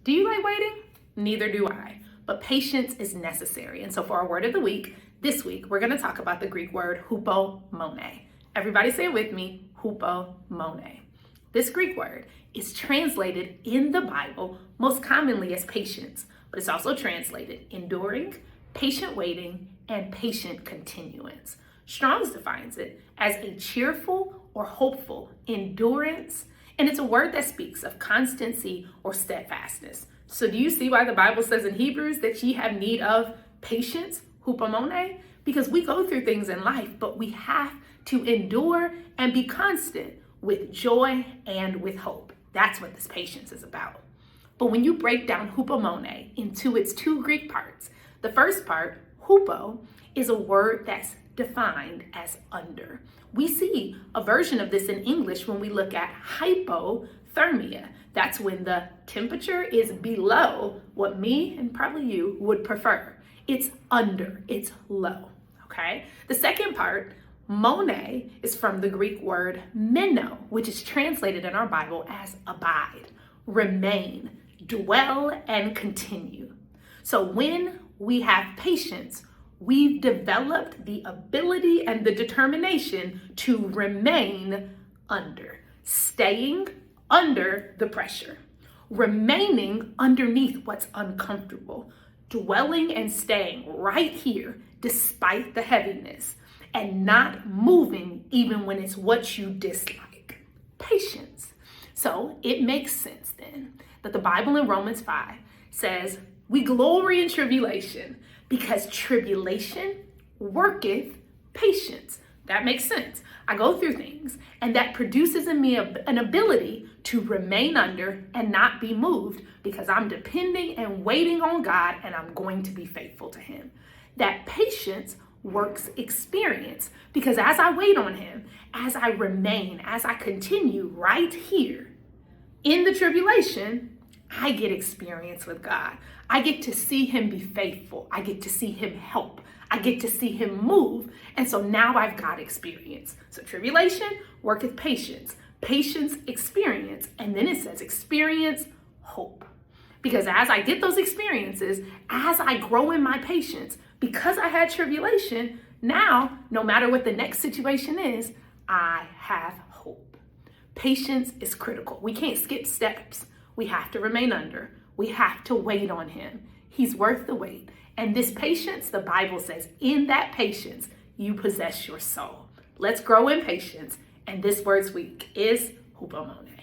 Do you like waiting? Neither do I. But patience is necessary. And so for our word of the week, this week, we're going to talk about the Greek word hypomone. Everybody say it with me, hypomone. This Greek word is translated in the Bible most commonly as patience, but it's also translated enduring, patient waiting, and patient continuance. Strong's defines it as a cheerful or hopeful endurance, and it's a word that speaks of constancy or steadfastness. So do you see why the Bible says in Hebrews that ye have need of patience, hypomone? Because we go through things in life, but we have to endure and be constant with joy and with hope. That's what this patience is about. But when you break down hypomone into its two Greek parts, the first part, hypo, is a word that's defined as under. We see a version of this in English when we look at hypothermia. That's when the temperature is below what me and probably you would prefer. It's under, it's low, okay? The second part, mone, is from the Greek word meno, which is translated in our Bible as abide, remain, dwell, and continue. So when we have patience, we've developed the ability and the determination to remain under, staying under the pressure, remaining underneath what's uncomfortable, dwelling and staying right here despite the heaviness, and not moving even when it's what you dislike. Patience. So it makes sense then that the Bible in Romans 5 says, we glory in tribulation because tribulation worketh patience. That makes sense. I go through things and that produces in me an ability to remain under and not be moved because I'm depending and waiting on God and I'm going to be faithful to Him. That patience works experience because as I wait on Him, as I remain, as I continue right here in the tribulation, I get experience with God. I get to see Him be faithful. I get to see Him help. I get to see Him move. And so now I've got experience. So tribulation, worketh patience. Patience, experience. And then it says experience, hope. Because as I get those experiences, as I grow in my patience, because I had tribulation, now, no matter what the next situation is, I have hope. Patience is critical. We can't skip steps. We have to remain under. We have to wait on Him. He's worth the wait. And this patience, the Bible says, in that patience, you possess your soul. Let's grow in patience. And this word's week is hypomone.